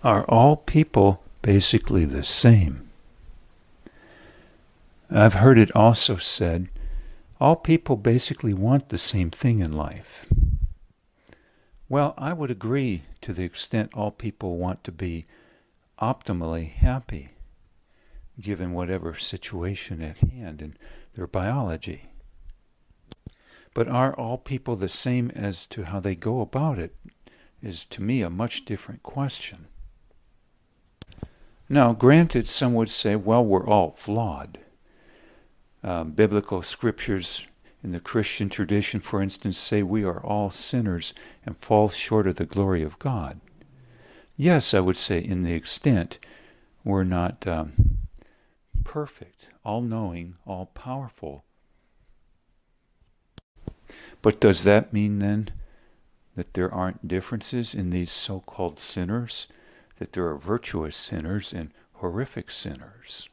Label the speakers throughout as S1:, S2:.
S1: Are all people basically the same? I've heard it also said, all people basically want the same thing in life. Well, I would agree to the extent all people want to be optimally happy, given whatever situation at hand in their biology. But are all people the same as to how they go about it is to me a much different question. Now, granted, some would say, well, we're all flawed. Biblical scriptures in the Christian tradition, for instance, say we are all sinners and fall short of the glory of God. Yes, I would say in the extent we're not perfect, all-knowing, all-powerful. But does that mean then that there aren't differences in these so-called sinners? That there are virtuous sinners and horrific sinners?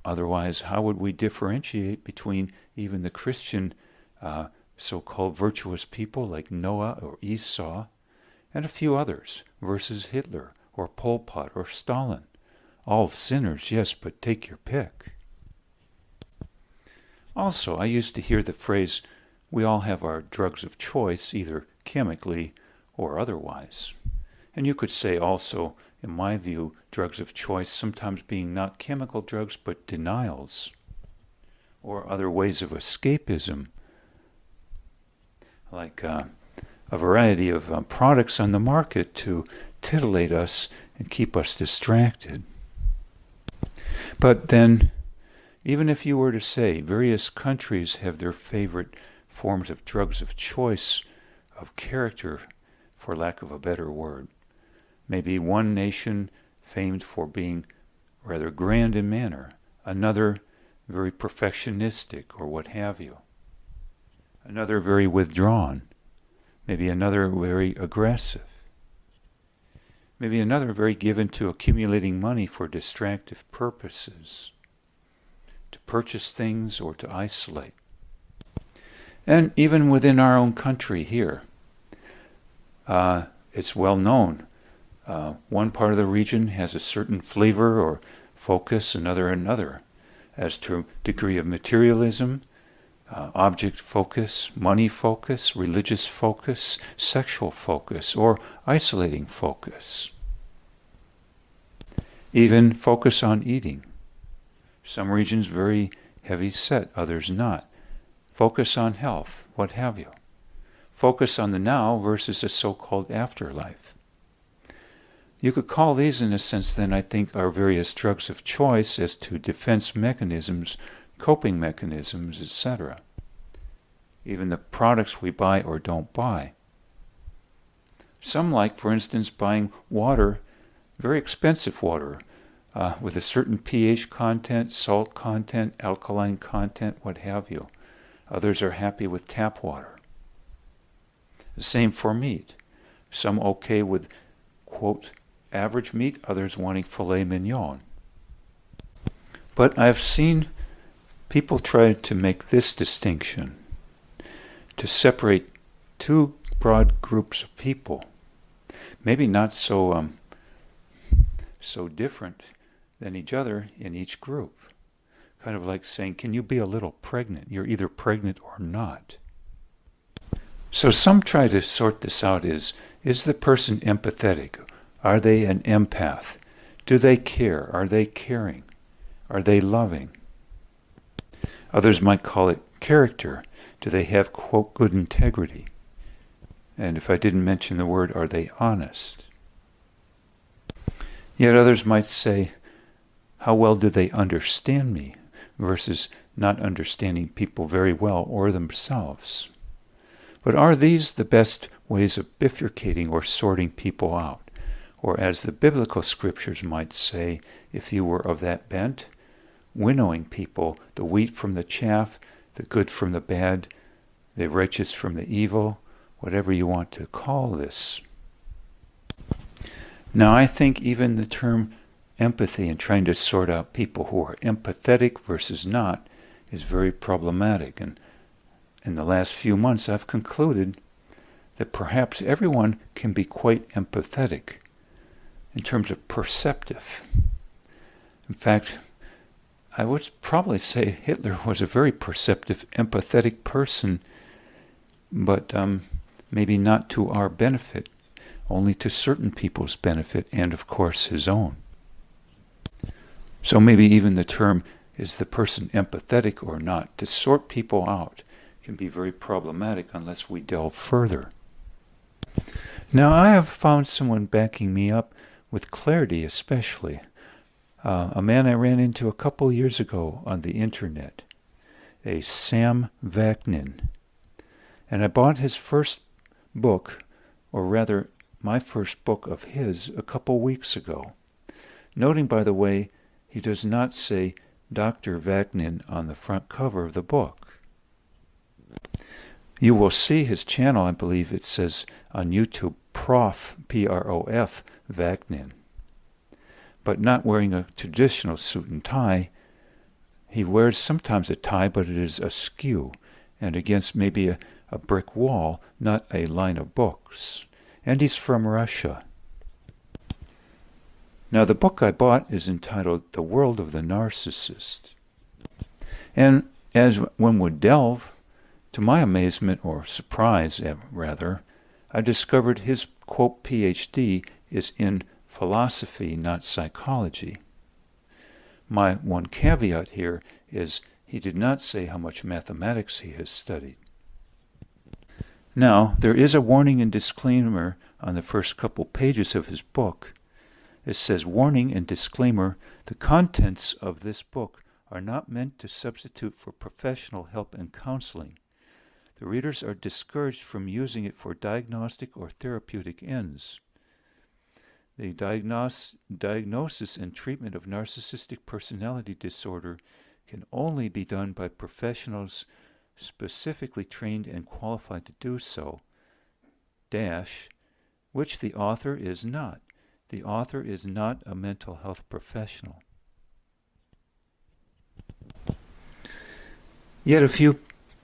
S1: Otherwise, how would we differentiate between even the Christian so-called virtuous people like Noah or Esau and a few others versus Hitler or Pol Pot or Stalin? All sinners, yes, but take your pick. Also, I used to hear the phrase, we all have our drugs of choice, either chemically or otherwise. And you could say also, in my view, drugs of choice sometimes being not chemical drugs but denials or other ways of escapism, like a variety of products on the market to titillate us and keep us distracted. But then, even if you were to say various countries have their favorite forms of drugs of choice, of character, for lack of a better word, maybe one nation famed for being rather grand in manner, another very perfectionistic or what have you, another very withdrawn, maybe another very aggressive, maybe another very given to accumulating money for distractive purposes, to purchase things or to isolate. And even within our own country here, it's well known. One part of the region has a certain flavor or focus, another. As to degree of materialism, object focus, money focus, religious focus, sexual focus, or isolating focus. Even focus on eating. Some regions very heavy set, others not. Focus on health, what have you. Focus on the now versus a so-called afterlife. You could call these, in a sense, then, I think, our various drugs of choice as to defense mechanisms, coping mechanisms, etc. Even the products we buy or don't buy. Some like, for instance, buying water, very expensive water, with a certain pH content, salt content, alkaline content, what have you. Others are happy with tap water. The same for meat. Some okay with, quote, average meat, others wanting filet mignon. But I've seen people try to make this distinction, to separate two broad groups of people, maybe not so different than each other in each group. Kind of like saying, can you be a little pregnant? You're either pregnant or not. So some try to sort this out is the person empathetic? Are they an empath? Do they care? Are they caring? Are they loving? Others might call it character. Do they have, quote, good integrity? And if I didn't mention the word, are they honest? Yet others might say, how well do they understand me? Versus not understanding people very well or themselves. But are these the best ways of bifurcating or sorting people out? Or as the biblical scriptures might say, if you were of that bent, winnowing people, the wheat from the chaff, the good from the bad, the righteous from the evil, whatever you want to call this. Now I think even the term empathy and trying to sort out people who are empathetic versus not is very problematic. And in the last few months I've concluded that perhaps everyone can be quite empathetic in terms of perceptive. In fact, I would probably say Hitler was a very perceptive, empathetic person, but maybe not to our benefit, only to certain people's benefit, and of course his own. So maybe even the term, is the person empathetic or not, to sort people out can be very problematic unless we delve further. Now I have found someone backing me up with clarity, especially. A man I ran into a couple years ago on the internet, a Sam Vaknin. And I bought his first book, or rather my first book of his, a couple weeks ago. Noting, by the way, he does not say Dr. Vaknin on the front cover of the book. You will see his channel, I believe it says on YouTube, Prof, P-R-O-F, Vaknin. But not wearing a traditional suit and tie. He wears sometimes a tie, but it is askew, and against maybe a brick wall, not a line of books. And he's from Russia. Now the book I bought is entitled The World of the Narcissist. And as one would delve, to my amazement, or surprise rather, I discovered his, quote, PhD is in philosophy, not psychology. My one caveat here is he did not say how much mathematics he has studied. Now, there is a warning and disclaimer on the first couple pages of his book. It says, warning and disclaimer, the contents of this book are not meant to substitute for professional help and counseling. The readers are discouraged from using it for diagnostic or therapeutic ends. The diagnosis and treatment of narcissistic personality disorder can only be done by professionals specifically trained and qualified to do so, which the author is not. The author is not a mental health professional. Yet a few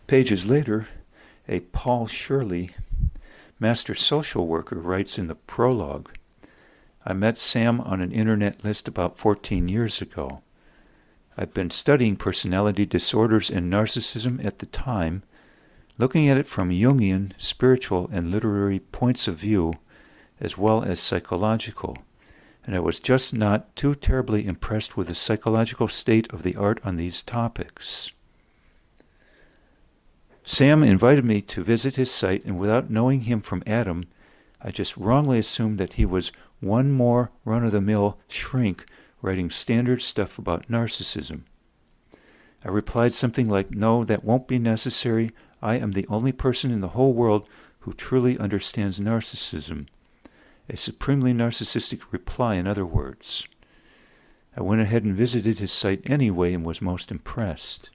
S1: pages later, a Paul Shirley, master social worker, writes in the prologue, I met Sam on an internet list about 14 years ago. I'd been studying personality disorders and narcissism at the time, looking at it from Jungian, spiritual, and literary points of view, as well as psychological, and I was just not too terribly impressed with the psychological state of the art on these topics. Sam invited me to visit his site, and without knowing him from Adam, I just wrongly assumed that he was one more run-of-the-mill shrink writing standard stuff about narcissism. I replied something like, no, that won't be necessary. I am the only person in the whole world who truly understands narcissism. A supremely narcissistic reply, in other words. I went ahead and visited his site anyway and was most impressed.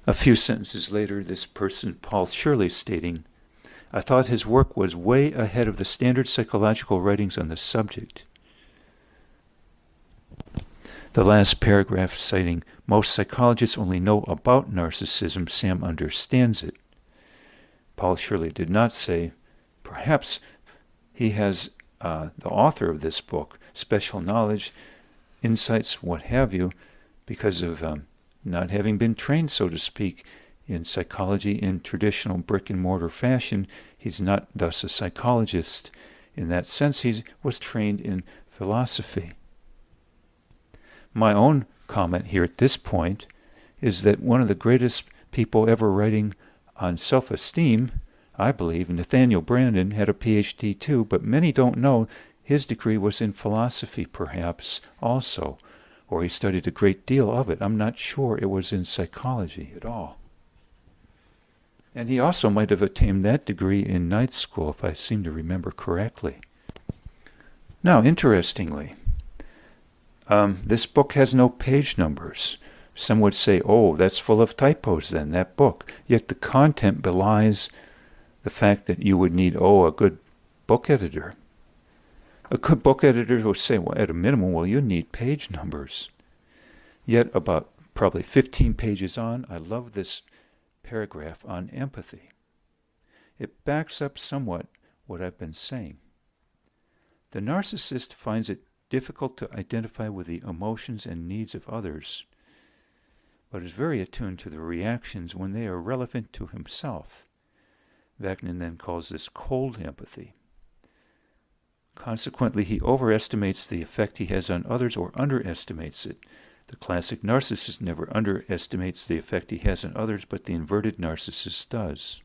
S1: A few sentences later, this person, Paul Shirley, stating, I thought his work was way ahead of the standard psychological writings on the subject. The last paragraph citing, most psychologists only know about narcissism, Sam understands it. Paul Shirley did not say, perhaps he has, the author of this book, special knowledge, insights, what have you, because of not having been trained, so to speak, in psychology in traditional brick-and-mortar fashion. He's not thus a psychologist. In that sense, he was trained in philosophy. My own comment here at this point is that one of the greatest people ever writing on self-esteem, I believe, Nathaniel Branden, had a PhD too, but many don't know his degree was in philosophy perhaps also, or he studied a great deal of it. I'm not sure it was in psychology at all. And he also might have attained that degree in night school, if I seem to remember correctly. Now, interestingly, this book has no page numbers. Some would say, oh, that's full of typos then, that book. Yet the content belies the fact that you would need, a good book editor. A good book editor will say, well, at a minimum, you need page numbers. Yet about probably 15 pages on, I love this paragraph on empathy. It backs up somewhat what I've been saying. The narcissist finds it difficult to identify with the emotions and needs of others, but is very attuned to the reactions when they are relevant to himself. Vaknin then calls this cold empathy. Consequently, he overestimates the effect he has on others or underestimates it. The classic narcissist never underestimates the effect he has on others, but the inverted narcissist does.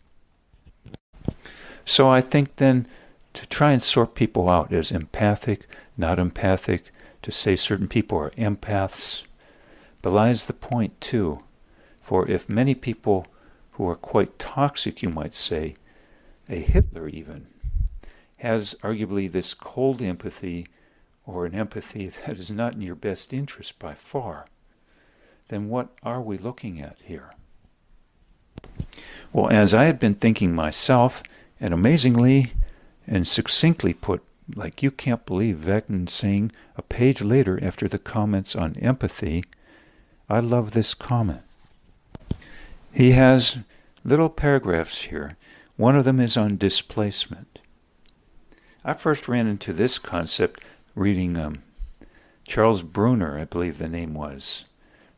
S1: So I think then to try and sort people out as empathic, not empathic, to say certain people are empaths, belies the point too. For if many people who are quite toxic, you might say, a Hitler even, has arguably this cold empathy or an empathy that is not in your best interest by far, then what are we looking at here? Well, as I had been thinking myself, and amazingly and succinctly put, like you can't believe Vaknin saying a page later after the comments on empathy, I love this comment. He has little paragraphs here. One of them is on displacement. I first ran into this concept reading Charles Brunner, I believe the name was,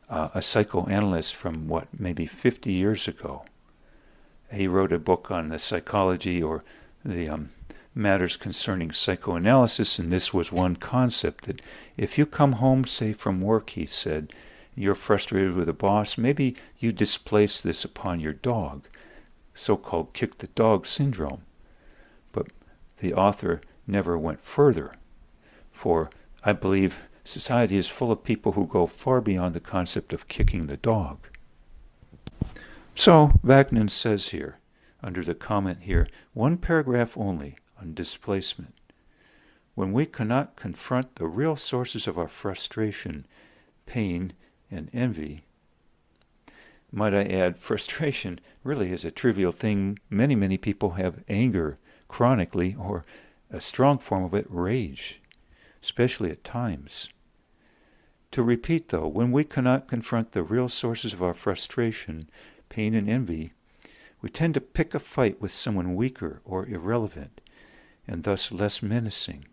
S1: a psychoanalyst from maybe 50 years ago. He wrote a book on the psychology or the matters concerning psychoanalysis, and this was one concept, that if you come home, say from work, he said, you're frustrated with a boss, maybe you displace this upon your dog, so-called kick the dog syndrome. But the author never went further, for I believe society is full of people who go far beyond the concept of kicking the dog. So Vaknin says here, under the comment here, one paragraph only on displacement. When we cannot confront the real sources of our frustration, pain, and envy, might I add, frustration really is a trivial thing. Many people have anger chronically, or a strong form of it, rage, especially at times. To repeat though, when we cannot confront the real sources of our frustration, pain, and envy, we tend to pick a fight with someone weaker or irrelevant, and thus less menacing.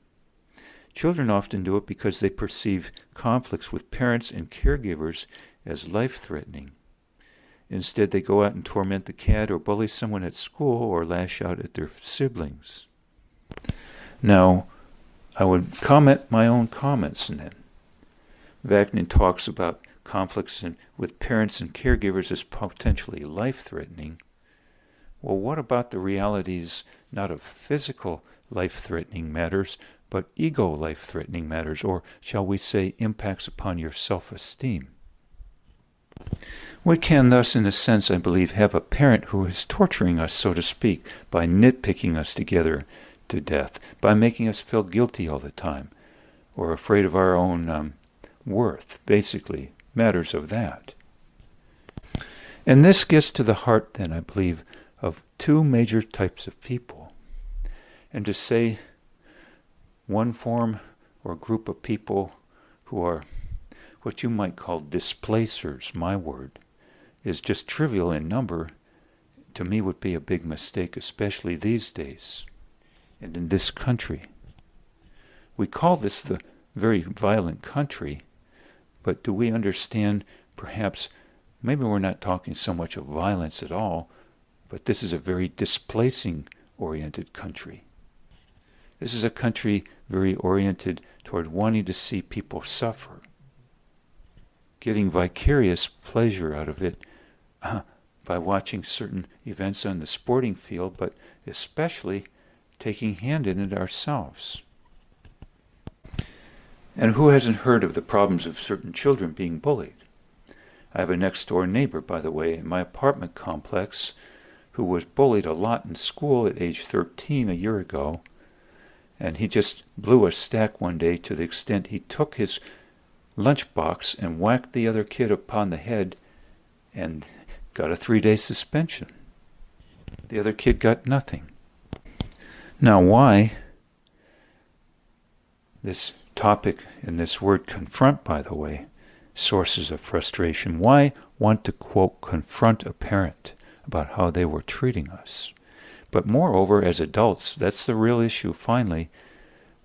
S1: Children often do it because they perceive conflicts with parents and caregivers as life-threatening. Instead, they go out and torment the cat or bully someone at school or lash out at their siblings. Now, I would comment my own comments then. Vaknin talks about conflicts with parents and caregivers as potentially life-threatening. Well, what about the realities not of physical life-threatening matters, but ego life-threatening matters, or shall we say impacts upon your self-esteem? We can thus, in a sense, I believe, have a parent who is torturing us, so to speak, by nitpicking us together to death, by making us feel guilty all the time, or afraid of our own worth, basically, matters of that. And this gets to the heart, then, I believe, of two major types of people. And to say one form or group of people who are what you might call displacers, my word, is just trivial in number, to me would be a big mistake, especially these days and in this country. We call this the very violent country, but do we understand perhaps, maybe we're not talking so much of violence at all, but this is a very displacing-oriented country. This is a country very oriented toward wanting to see people suffer, getting vicarious pleasure out of it by watching certain events on the sporting field, but especially taking hand in it ourselves. And who hasn't heard of the problems of certain children being bullied? I have a next-door neighbor, by the way, in my apartment complex, who was bullied a lot in school at age 13 a year ago, and he just blew a stack one day to the extent he took his lunchbox and whacked the other kid upon the head and got a 3-day suspension. The other kid got nothing. Now, why this topic and this word confront, by the way, sources of frustration, why want to, quote, confront a parent about how they were treating us? But moreover, as adults, that's the real issue finally.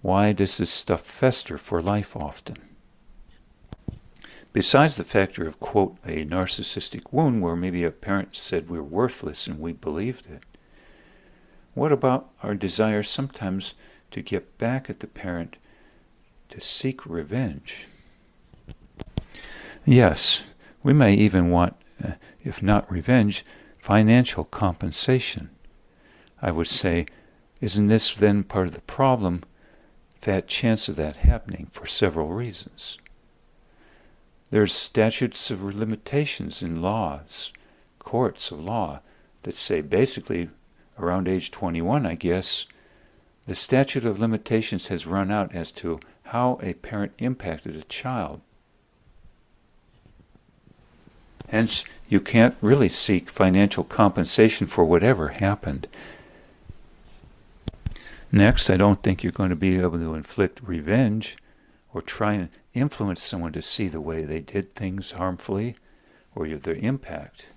S1: Why does this stuff fester for life often? Besides the factor of, quote, a narcissistic wound where maybe a parent said we're worthless and we believed it, what about our desire sometimes to get back at the parent, to seek revenge? Yes, we may even want, if not revenge, financial compensation. I would say, isn't this then part of the problem? Fat chance of that happening for several reasons. There's statutes of limitations in laws, courts of law, that say basically around age 21, I guess, the statute of limitations has run out as to how a parent impacted a child. Hence, you can't really seek financial compensation for whatever happened. Next, I don't think you're going to be able to inflict revenge or try and influence someone to see the way they did things harmfully or their impact.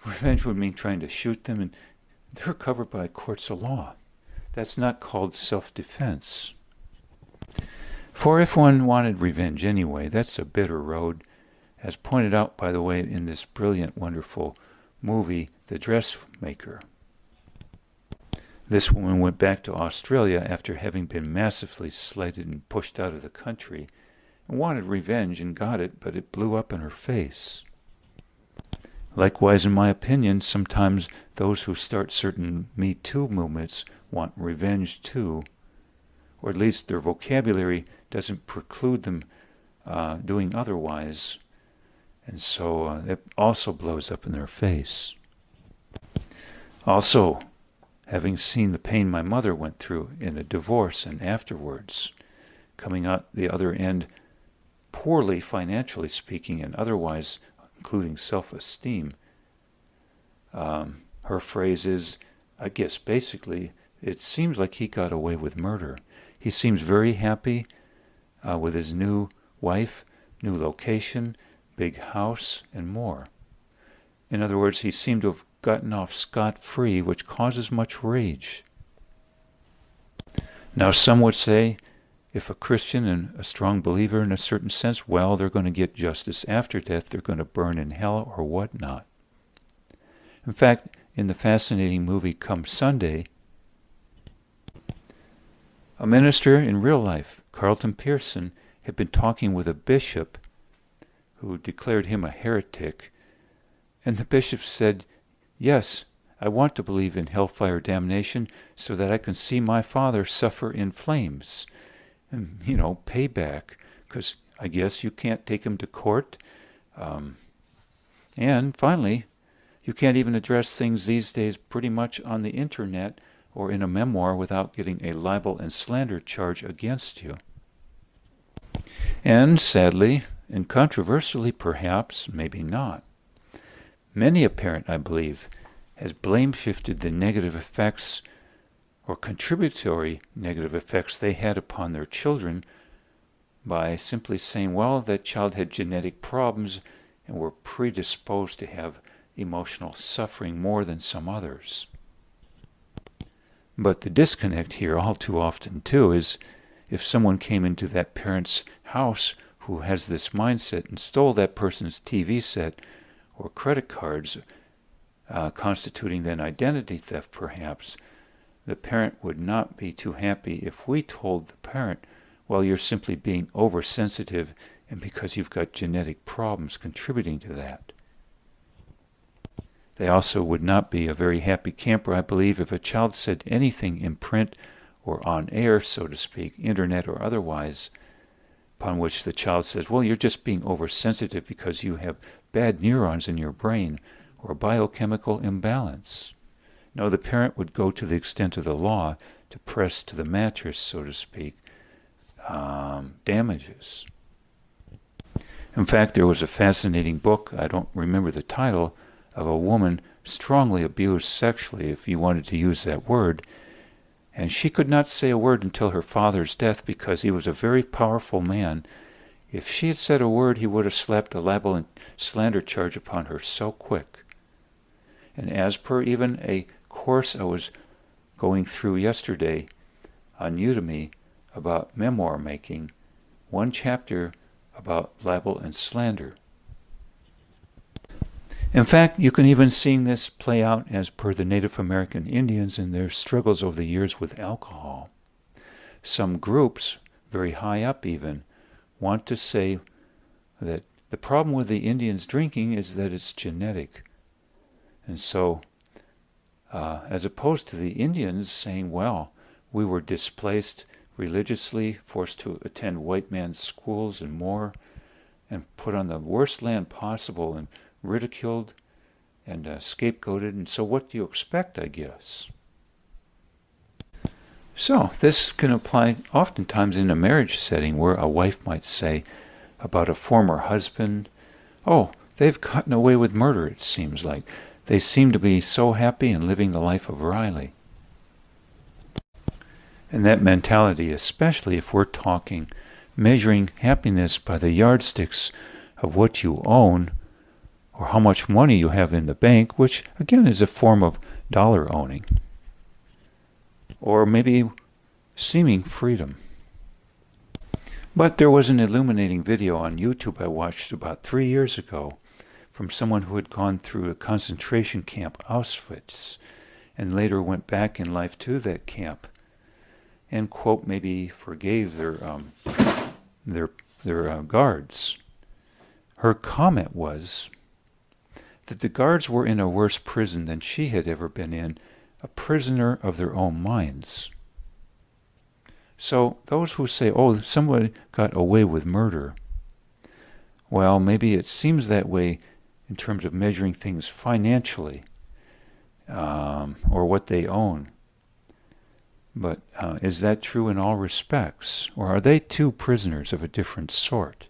S1: Revenge would mean trying to shoot them, and they're covered by courts of law. That's not called self-defense. For if one wanted revenge anyway, that's a bitter road, as pointed out, by the way, in this brilliant, wonderful movie, The Dressmaker. This woman went back to Australia after having been massively slighted and pushed out of the country, and wanted revenge and got it, but it blew up in her face. Likewise, in my opinion, sometimes those who start certain Me Too movements want revenge too, or at least their vocabulary doesn't preclude them doing otherwise, and so it also blows up in their face. Also, having seen the pain my mother went through in a divorce and afterwards, coming out the other end poorly financially speaking and otherwise, including self-esteem, her phrase is, I guess basically, it seems like he got away with murder. He seems very happy with his new wife, new location, big house, and more. In other words, he seemed to have gotten off scot-free, which causes much rage. Now, some would say, if a Christian and a strong believer in a certain sense, well, they're going to get justice after death, they're going to burn in hell or whatnot. In fact, in the fascinating movie Come Sunday, a minister in real life, Carlton Pearson, had been talking with a bishop who declared him a heretic, and the bishop said, yes, I want to believe in hellfire damnation so that I can see my father suffer in flames and, pay back, because I guess you can't take him to court. And finally, you can't even address things these days pretty much on the internet or in a memoir without getting a libel and slander charge against you. And sadly, and controversially perhaps, maybe not, many a parent, I believe, has blame-shifted the negative effects or contributory negative effects they had upon their children by simply saying, well, that child had genetic problems and were predisposed to have emotional suffering more than some others. But the disconnect here all too often too is if someone came into that parent's house who has this mindset and stole that person's TV set or credit cards, constituting then identity theft perhaps, the parent would not be too happy if we told the parent, well, you're simply being oversensitive and because you've got genetic problems contributing to that. They also would not be a very happy camper, I believe, if a child said anything in print or on air, so to speak, internet or otherwise, upon which the child says, well, you're just being oversensitive because you have bad neurons in your brain or biochemical imbalance. No, the parent would go to the extent of the law to press to the mattress, so to speak, damages. In fact, there was a fascinating book, I don't remember the title, of a woman strongly abused sexually, if you wanted to use that word, and she could not say a word until her father's death because he was a very powerful man. If she had said a word, he would have slapped a libel and slander charge upon her so quick. And as per even a course I was going through yesterday, on Udemy about memoir making, one chapter about libel and slander. In fact, you can even see this play out as per the Native American Indians in their struggles over the years with alcohol. Some groups, very high up even, want to say that the problem with the Indians drinking is that it's genetic. And so, as opposed to the Indians saying, well, we were displaced religiously, forced to attend white man's schools and more, and put on the worst land possible and ridiculed and scapegoated, and so what do you expect, I guess? So this can apply oftentimes in a marriage setting where a wife might say about a former husband, oh, they've gotten away with murder, it seems like. They seem to be so happy and living the life of Riley. And that mentality, especially if we're talking measuring happiness by the yardsticks of what you own or how much money you have in the bank, which again is a form of dollar owning, or maybe seeming freedom. But there was an illuminating video on YouTube I watched about 3 years ago from someone who had gone through a concentration camp, Auschwitz, and later went back in life to that camp and, quote, maybe forgave their guards. Her comment was that the guards were in a worse prison than she had ever been in, a prisoner of their own minds. So those who say, oh, somebody got away with murder, well, maybe it seems that way in terms of measuring things financially or what they own. But is that true in all respects? Or are they two prisoners of a different sort?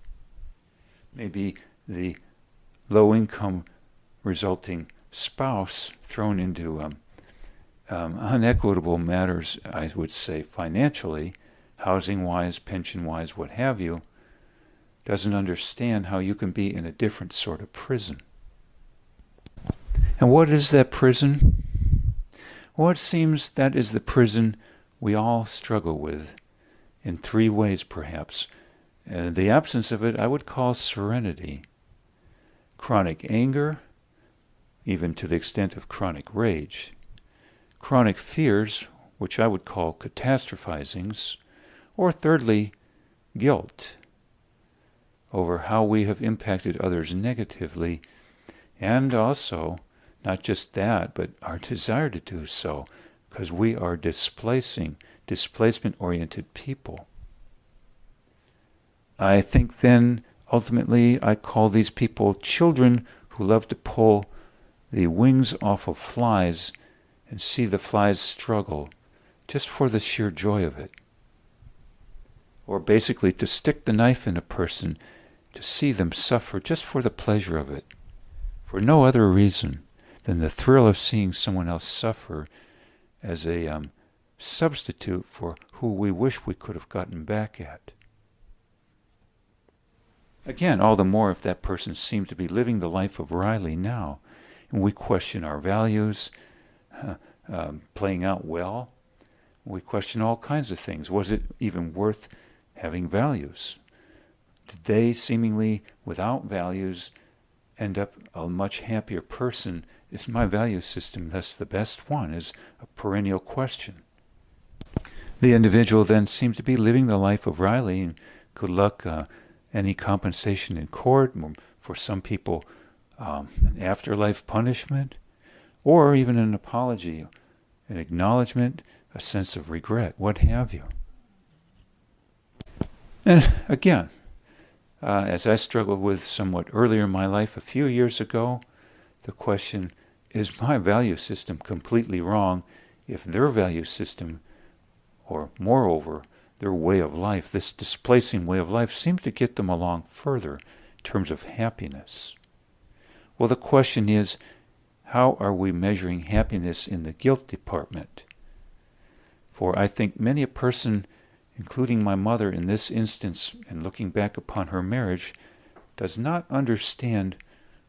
S1: Maybe the low-income resulting spouse thrown into unequitable matters, I would say, financially, housing-wise, pension-wise, what have you, doesn't understand how you can be in a different sort of prison. And what is that prison? Well, it seems that is the prison we all struggle with in 3 ways, perhaps. The absence of it I would call serenity. Chronic anger, even to the extent of chronic rage. Chronic fears, which I would call catastrophizings. Or thirdly, guilt over how we have impacted others negatively, and also, not just that, but our desire to do so, because we are displacement-oriented people. I think then, ultimately, I call these people children who love to pull the wings off of flies and see the flies struggle, just for the sheer joy of it. Or basically to stick the knife in a person, to see them suffer just for the pleasure of it, for no other reason than the thrill of seeing someone else suffer as a substitute for who we wish we could have gotten back at. Again, all the more if that person seemed to be living the life of Riley now, and we question our values, playing out well. We question all kinds of things. Was it even worth having values? Did they, seemingly without values, end up a much happier person? Is my value system thus the best one? Is a perennial question. The individual then seemed to be living the life of Riley, and good luck, any compensation in court, for some people an afterlife punishment, or even an apology, an acknowledgement, a sense of regret, what have you. And again, as I struggled with somewhat earlier in my life a few years ago, the question, is my value system completely wrong if their value system, or moreover, their way of life, this displacing way of life, seems to get them along further in terms of happiness? Well, the question is, how are we measuring happiness in the guilt department? For I think many a person, including my mother in this instance, and looking back upon her marriage, does not understand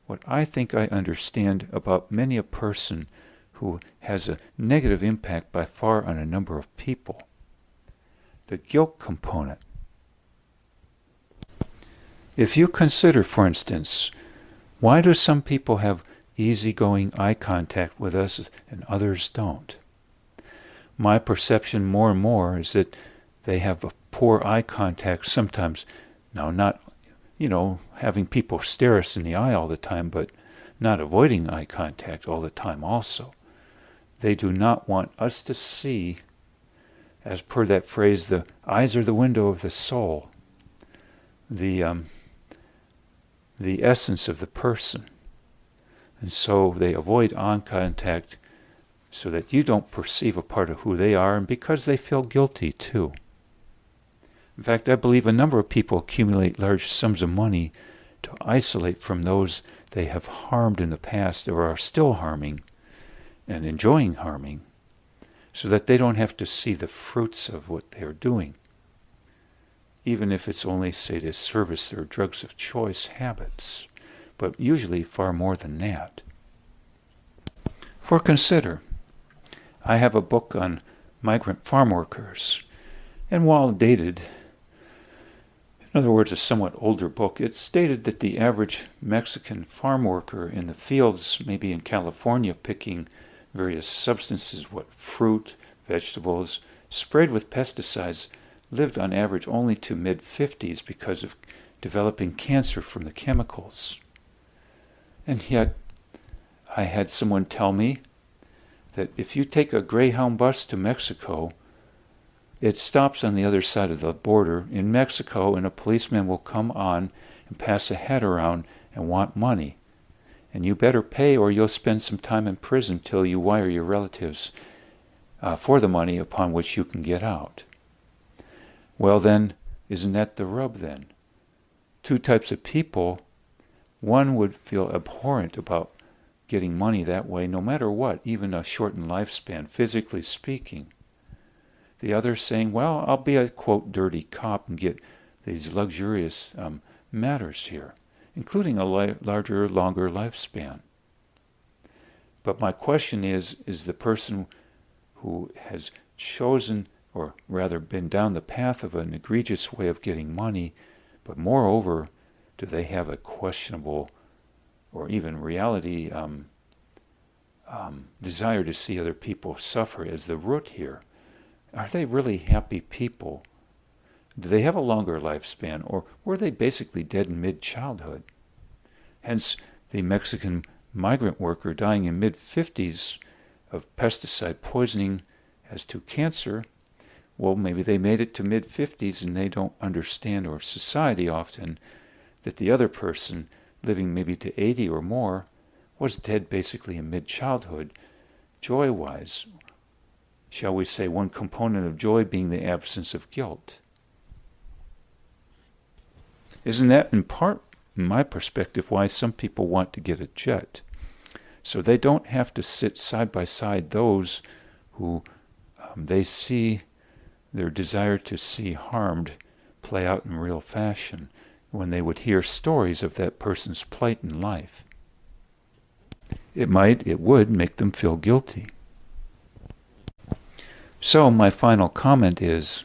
S1: what I think I understand about many a person who has a negative impact by far on a number of people. the guilt component. If you consider, for instance, why do some people have easygoing eye contact with us and others don't? My perception more and more is that they have a poor eye contact sometimes. Now, not, having people stare us in the eye all the time, but not avoiding eye contact all the time also. They do not want us to see, as per that phrase, the eyes are the window of the soul, the essence of the person. And so they avoid eye contact so that you don't perceive a part of who they are, and because they feel guilty too. In fact, I believe a number of people accumulate large sums of money to isolate from those they have harmed in the past or are still harming and enjoying harming, so that they don't have to see the fruits of what they're doing, even if it's only, say, to service their drugs of choice habits, but usually far more than that. For consider, I have a book on migrant farm workers, and while dated, in other words, a somewhat older book, it stated that the average Mexican farm worker in the fields, maybe in California, picking various substances, fruit, vegetables, sprayed with pesticides, lived on average only to mid-50s because of developing cancer from the chemicals. And yet, I had someone tell me that if you take a Greyhound bus to Mexico, it stops on the other side of the border in Mexico, and a policeman will come on and pass a hat around and want money. And you better pay, or you'll spend some time in prison till you wire your relatives for the money upon which you can get out. Well then, isn't that the rub then? Two types of people. One would feel abhorrent about getting money that way, no matter what, even a shortened lifespan, physically speaking. The other saying, well, I'll be a, quote, dirty cop and get these luxurious matters here, including a larger, longer lifespan. But my question is the person who has chosen, or rather been down the path of an egregious way of getting money, but moreover, do they have a questionable or even reality desire to see other people suffer as the root here? Are they really happy people? Do they have a longer lifespan, or were they basically dead in mid-childhood? Hence, the Mexican migrant worker dying in mid-50s of pesticide poisoning as to cancer. Well, maybe they made it to mid-50s and they don't understand, or society often, that the other person, living maybe to 80 or more, was dead basically in mid-childhood, joy-wise. Shall we say one component of joy being the absence of guilt? Isn't that in part, in my perspective, why some people want to get a jet? So they don't have to sit side by side those who they see their desire to see harmed play out in real fashion when they would hear stories of that person's plight in life. It would make them feel guilty. So my final comment is,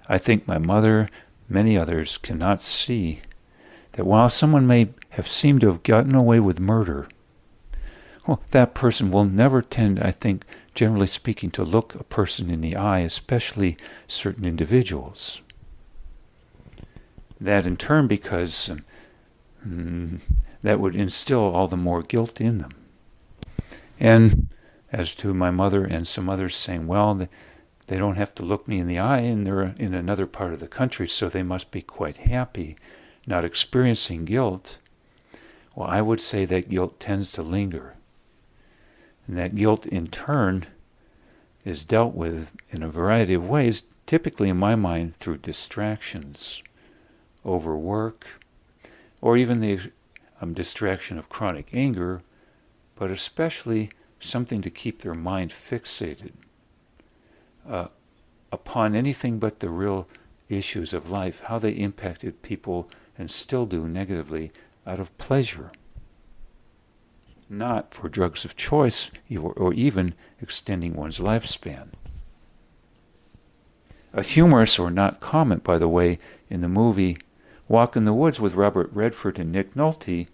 S1: I think my mother, many others, cannot see that while someone may have seemed to have gotten away with murder, well, that person will never tend, I think, generally speaking, to look a person in the eye, especially certain individuals. That in turn, because that would instill all the more guilt in them. And as to my mother and some others saying, well, they don't have to look me in the eye, and they're in another part of the country, so they must be quite happy, not experiencing guilt. Well, I would say that guilt tends to linger. And that guilt, in turn, is dealt with in a variety of ways, typically in my mind through distractions, overwork, or even the distraction of chronic anger, but especially something to keep their mind fixated upon anything but the real issues of life, how they impacted people and still do negatively out of pleasure, not for drugs of choice or even extending one's lifespan. A humorous or not comment, by the way, in the movie Walk in the Woods with Robert Redford and Nick Nolte,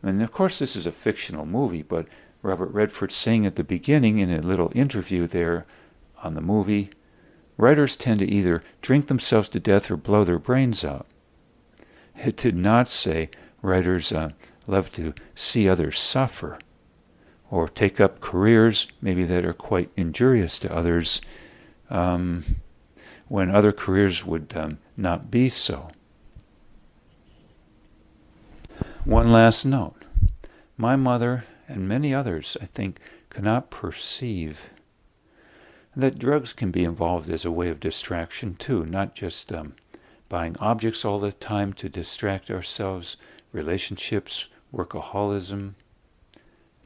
S1: and of course this is a fictional movie, but Robert Redford saying at the beginning in a little interview there on the movie, writers tend to either drink themselves to death or blow their brains out. It did not say writers love to see others suffer or take up careers maybe that are quite injurious to others when other careers would not be so. One last note. My mother and many others, I think, cannot perceive that drugs can be involved as a way of distraction too, not just buying objects all the time to distract ourselves, relationships, workaholism,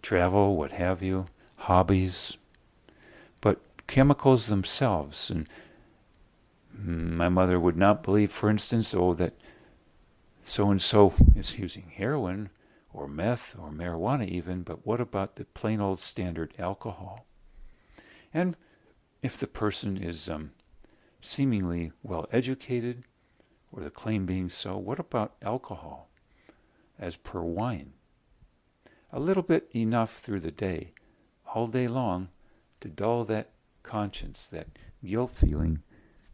S1: travel, what have you, hobbies, but chemicals themselves. And my mother would not believe, for instance, that so-and-so is using heroin or meth or marijuana even, but what about the plain old standard alcohol? And if the person is seemingly well educated, or the claim being so, what about alcohol as per wine? A little bit enough through the day, all day long, to dull that conscience, that guilt feeling,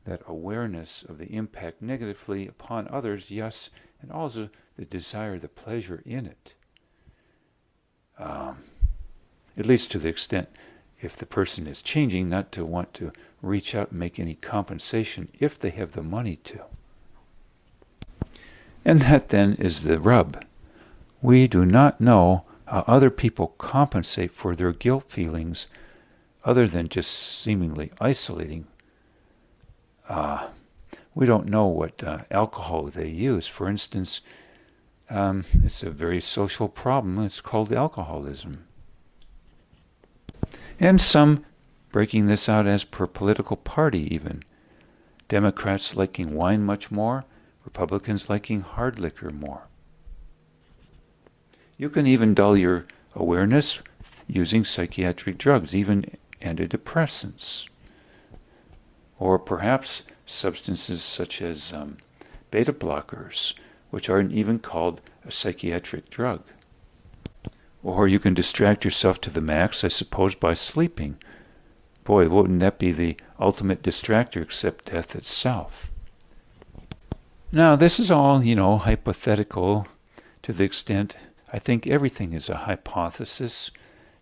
S1: that awareness of the impact negatively upon others, yes, and also the desire, the pleasure in it. At least to the extent, if the person is changing, not to want to reach out and make any compensation if they have the money to. And that then is the rub. We do not know how other people compensate for their guilt feelings other than just seemingly isolating. We don't know what alcohol they use. For instance, it's a very social problem. It's called alcoholism. And some breaking this out as per political party even. Democrats liking wine much more, Republicans liking hard liquor more. You can even dull your awareness using psychiatric drugs, even antidepressants. Or perhaps substances such as beta blockers, which aren't even called a psychiatric drug. Or you can distract yourself to the max, I suppose, by sleeping. Boy, wouldn't that be the ultimate distractor except death itself? Now, this is all, hypothetical to the extent I think everything is a hypothesis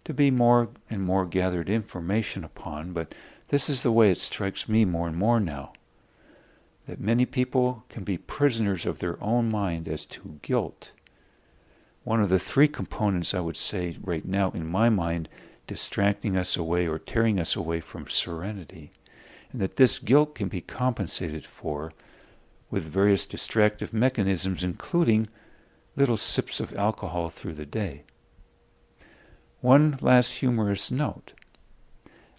S1: to be more and more gathered information upon, but this is the way it strikes me more and more now, that many people can be prisoners of their own mind as to guilt. One of the three components I would say right now in my mind distracting us away or tearing us away from serenity, and that this guilt can be compensated for with various distractive mechanisms, including little sips of alcohol through the day. One last humorous note.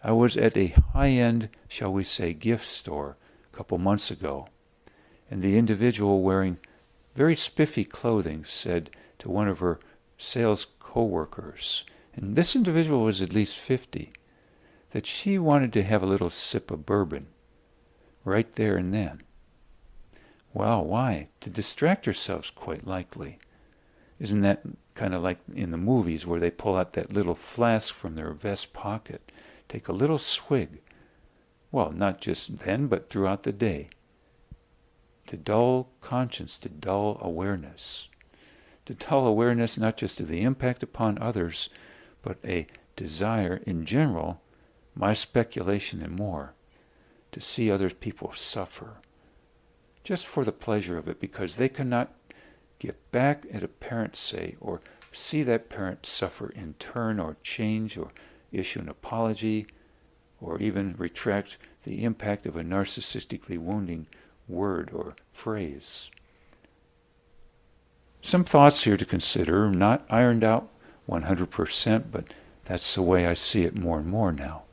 S1: I was at a high-end, shall we say, gift store a couple months ago, and the individual wearing very spiffy clothing said to one of her sales co-workers, and this individual was at least 50, that she wanted to have a little sip of bourbon right there and then. Well, why? To distract herself, quite likely. Isn't that kind of like in the movies where they pull out that little flask from their vest pocket, take a little swig? Well, not just then, but throughout the day. To dull conscience, to dull awareness. To dull awareness not just of the impact upon others, but a desire in general, my speculation and more, to see other people suffer. Just for the pleasure of it, because they cannot get back at a parent, say, or see that parent suffer in turn or change or issue an apology or even retract the impact of a narcissistically wounding word or phrase. Some thoughts here to consider, not ironed out 100%, but that's the way I see it more and more now.